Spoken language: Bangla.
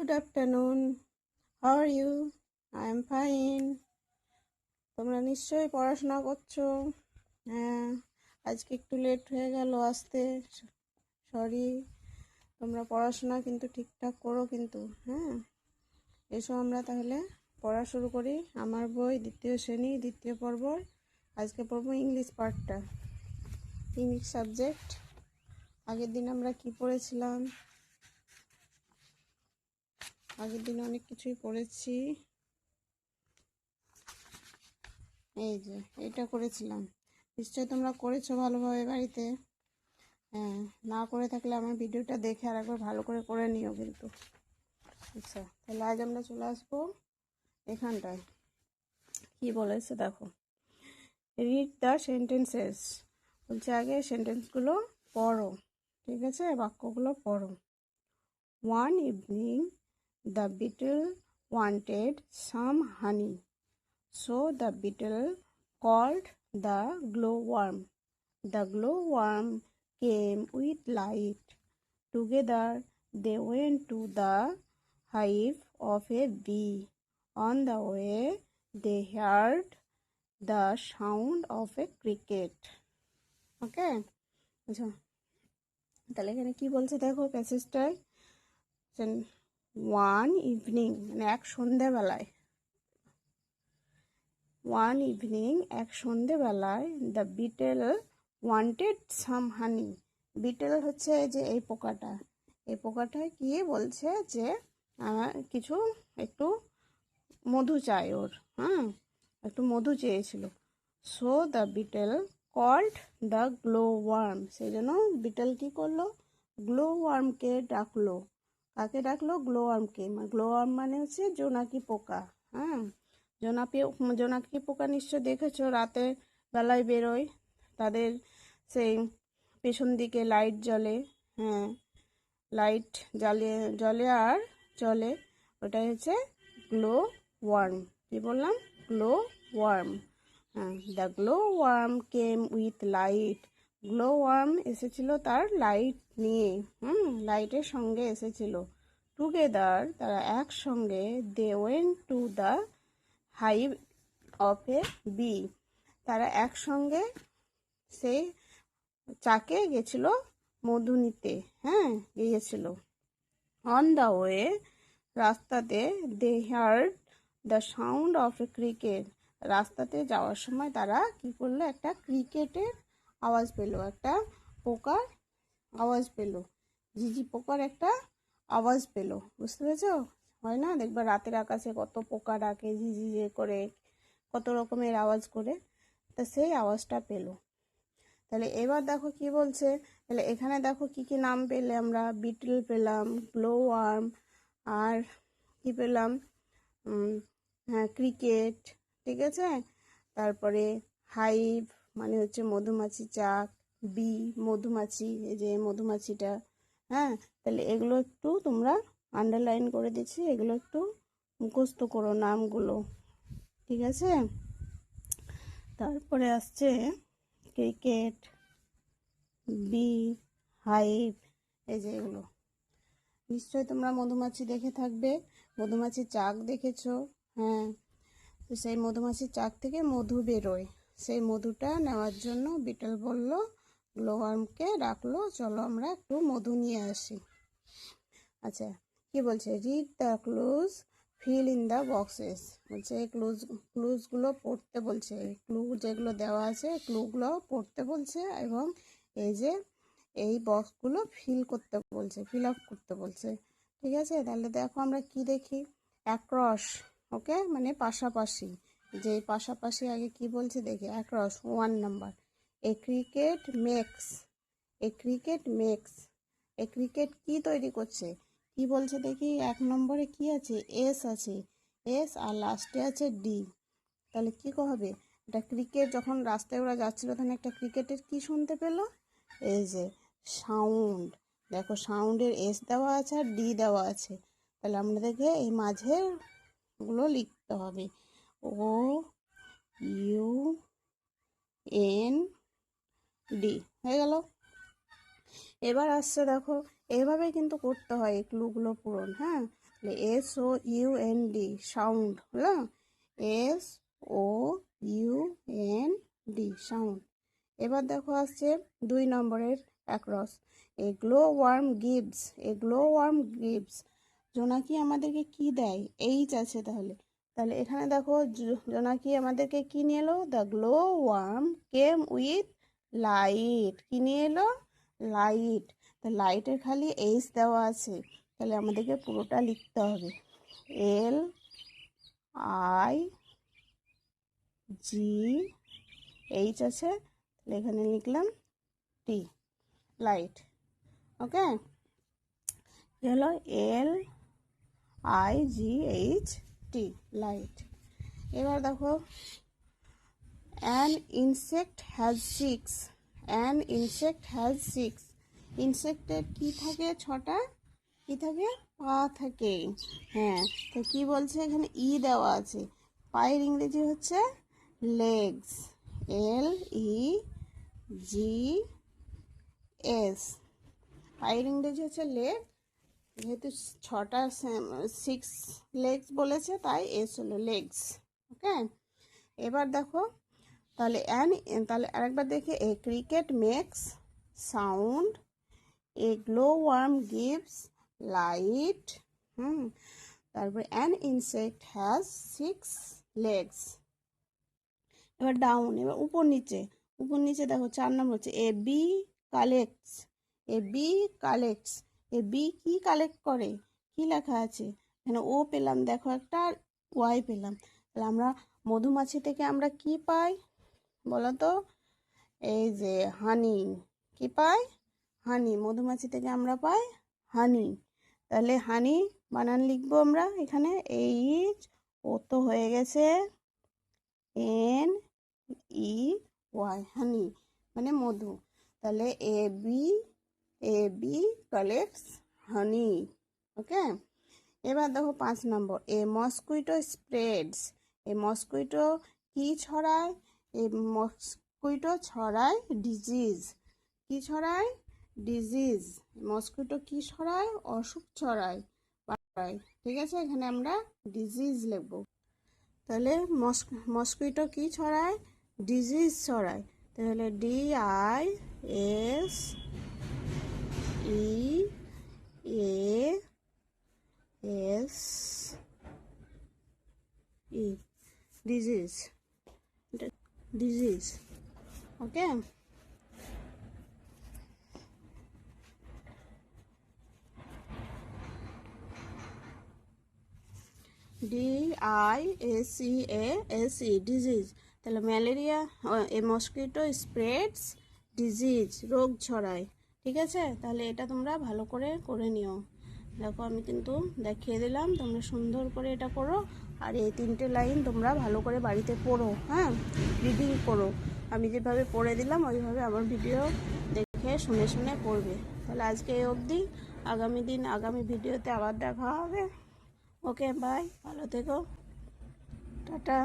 Good afternoon. How are you? I am fine. তোমরা নিশ্চয়ই পড়াশোনা করছো। হ্যাঁ, আজকে একটু লেট হয়ে গেল আসতে, সরি। তোমরা পড়াশোনা কিন্তু ঠিকঠাক করো কিন্তু। হ্যাঁ, এসো আমরা তাহলে পড়া শুরু করি। আমার বই দ্বিতীয় শ্রেণী দ্বিতীয় পর্ব। আজকে পড়বো ইংলিশ পার্টটা, ইংলিশ সাবজেক্ট। আগের দিন আমরা কি পড়েছিলাম? আগের দিন অনেক কিছুই পড়েছি। এই যে এটা করেছিলাম, নিশ্চয়ই তোমরা করেছো ভালোভাবে বাড়িতে। হ্যাঁ, না করে থাকলে আমার ভিডিওটা দেখে আর একবার ভালো করে করে নিও কিন্তু। আচ্ছা, তাহলে আজ আমরা চলে আসবো এখানটায়। কি বলেছে দেখো, রিড দ্য সেন্টেন্সেস। বলছে আগে সেন্টেন্সগুলো পড়ো, ঠিক আছে? বাক্যগুলো পড়ো। One evening the beetle wanted some honey, so the beetle called the glowworm. The glowworm came with light. Together they went to the hive of a bee. On the way they heard the sound of a cricket. Okay? আচ্ছা, তাহলে এখানে কি বলছে দেখো প্যাসেজটায়। ওয়ান ইভিনিং মানে এক সন্ধ্যাবেলায়, ওয়ান ইভিনিং এক সন্ধেবেলায় the betel wanted some honey. Betel হচ্ছে যে এই পোকাটা, এই পোকাটায় কি বলছে যে কিছু একটু মধু চাই ওর। হ্যাঁ, একটু মধু চেয়েছিল। So the beetle called the glow worm, সেই জন্য বিটেল কি করলো? গ্লো ওয়ার্মকে ডাকলো। কাকে ডাকলো? গ্লো ওয়ার্মকে। গ্লো ওয়ার্ম মানে হচ্ছে জোনাকি পোকা। হ্যাঁ, জোনাকি পোকা নিশ্চয় দেখেছো, রাতে বেলায় বেরোয়, তাদের সেই পেছন দিকে লাইট জ্বলে। হ্যাঁ, লাইট জ্বালিয়ে জ্বলে আর চলে, ওটাই হচ্ছে গ্লো ওয়ার্ম। কি বললাম? Glow worm. হ্যাঁ, the glow worm came with light. Glow worm এসেছিল তার লাইট নিয়ে। লাইটের সঙ্গে এসেছিল। টুগেদার তারা একসঙ্গে, they went to the hive of a bee, তারা একসঙ্গে সেই চাকে গেছিল মধু নিতে। হ্যাঁ, গিয়েছিল। অন দ্য ওয়ে, রাস্তাতে, they heard the sound of a cricket, রাস্তাতে যাওয়ার সময় তারা কি করলো? একটা ক্রিকেটের আওয়াজ পেলো, একটা পোকার আওয়াজ পেলো, ঝিঝি পোকার একটা আওয়াজ পেলো। বুঝতে পেরেছো? হয় না, দেখবা রাতের আকাশে কত পোকা ডাকে ঝিঝিঝি করে, কত রকমের আওয়াজ করে, তা সেই আওয়াজটা পেলো। তাহলে এবার দেখো কি বলছে। তাহলে এখানে দেখো কি কি নাম পেলে আমরা? বিটল পেলাম, গ্লো ওয়ার্ম, আর কি পেলাম? হ্যাঁ, ক্রিকেট, ঠিক আছে। তারপরে হাইভ মানে হচ্ছে মধুমাছি চাক, বি মধুমাছি, এই যে মধুমাছিটা। হ্যাঁ, তাহলে এগুলো একটু তোমরা আন্ডারলাইন করে দিচ্ছি, এগুলো একটু মুখস্থ করো নামগুলো, ঠিক আছে। তারপরে আসছে ক্রিকেট, বি, হাইভ, এই যে এগুলো। নিশ্চয়ই তোমরা মধুমাছি দেখে থাকবে, মধুমাছির চাক দেখেছো। হ্যাঁ, তো সেই মধুমাছির চাক থেকে মধু বেরোয়, সেই মধুটা নেওয়ার জন্য বিটল বলল, গ্লোওয়ার্মকে ডাকলো, চলো আমরা একটু মধু নিয়ে আসি। আচ্ছা, কি বলছে? Read the clues, fill in the boxes. বলছে ক্লুজগুলো পড়তে বলছে, ক্লু যেগুলো দেওয়া আছে ক্লুগুলো পড়তে বলছে, এবং এই যে এই বক্সগুলো ফিল করতে বলছে, ফিল আপ করতে বলছে, ঠিক আছে। তাহলে দেখো আমরা কি দেখি? অ্যাক্রস, ওকে, মানে পাশাপাশি। যে পাশাপাশি আগে কি বলছে দেখি, অ্যাক্রস 1 নাম্বার। এ ক্রিকেট মেক্স, এ ক্রিকেট মেক্স, এ ক্রিকেট কি তৈরি করছে? কি বলছে দেখি? 1 নম্বরে কি আছে? এস আছে, এস, আর লাস্টে আছে ডি। তাহলে কি হবে? এটা ক্রিকেট, যখন রাস্তায় ওরা যাচ্ছিল তখন একটা ক্রিকেটের কি শুনতে পেলো? এই যে সাউন্ড, দেখো সাউন্ডের এস দেওয়া আছে আর ডি দেওয়া আছে। তাহলে আমাদেরকে এই মাঝের গুলো লিখতে হবে, ও ইউ এন ডি, হয়ে গেল। এবার আসছে দেখো, এভাবে কিন্তু করতে হয় এই ক্লুগুলো পূরণ। হ্যাঁ, SOUND সাউন্ড হলো, SOUND সাউন্ড। এবার দেখো আসছে 2 নম্বরের অ্যাক্রস, এ গ্লো ওয়ার্ম গিভস। জোনাকি আমাদেরকে কি দেয়? এইচ আছে, তাহলে এখানে দেখো জোনাকি আমাদেরকে কি নিয়ে এলো? The glow worm came with light. কি নিয়ে এলো? লাইট। তো লাইটের খালি এইচ দেওয়া আছে, তাহলে আমাদেরকে পুরোটা লিখতে হবে। LIGH আছে, তাহলে এখানে লিখলাম টি, লাইট। ওকে, কি হলো? LIGHT, light. এবার দেখো An insect has six. ইনসেক্টের কি থাকে? 6টা কি থাকে? পা থাকে। হ্যাঁ, তো কি বলছে এখানে? ই দেওয়া আছে। পায়ের ইংরেজি হচ্ছে লেগস, LEGS। পায়ের ইংরেজি হচ্ছে লেগ, যেহেতু 6টা 6 লেগস বলেছে তাই এস হলো লেগস। ওকে, এবার দেখো তাহলে আরেকবার দেখে, এ ক্রিকেট মেক্স সাউন্ড, এ গ্লো ওয়ার্ম গিভস লাইট, তারপরে অ্যান ইনসেক্ট হ্যাজ 6 লেগস। এবার ডাউন, এবার উপর নিচে দেখো 4 নম্বর হচ্ছে A B collects. A B কি কালেক্ট করে? কি লেখা আছে এখানে? ও পেলাম দেখো একটা, আর ওয়াই পেলাম। তাহলে আমরা মধুমাছি থেকে আমরা কি পাই বলো তো? এই যে হানি। কি পাই? হানি। মধুমাছি থেকে আমরা পাই হানি। তাহলে হানি বানান লিখবো আমরা এখানে, এইচ, ও তো হয়ে গেছে NEY, হানি মানে মধু। তাহলে এ বি কালেক্টস হানি। ওকে, এবার দেখো 5 নম্বর, এ মসকুইটো স্প্রেডস। এ মসকুইটো কি ছড়ায়? এ মসকুইটো ছড়ায় ডিজিজ। কি ছড়ায়? ডিজিজ। মসকুইটো কি ছড়ায়? অসুখ ছড়ায়। ঠিক আছে, এখানে আমরা ডিজিজ লিখবো। তাহলে মসকুইটো কি ছড়ায়? ডিজিজ ছড়ায়। তাহলে DISEASE, ডিজিজ। ওকে, DISEASE, ডিজিজ। তাহলে ম্যালেরিয়া, এ মসকিটো স্প্রেডস ডিজিজ, রোগ ছড়ায়। ঠিক আছে, তাহলে এটা তোমরা ভালো করে নিও। দেখো আমি কিন্তু দেখিয়ে দিলাম, তোমরা সুন্দর করে এটা করো। আর এই 3টে লাইন তোমরা ভালো করে বাড়িতে পড়ো, হ্যাঁ, রিডিং করো। আমি যেভাবে পড়ে দিলাম ওইভাবে আমার ভিডিও দেখে শুনে পড়বে। তাহলে আজকে এই অবধি, আগামী ভিডিওতে আবার দেখা হবে। ওকে, বাই, ভালো থেকো, টাটা।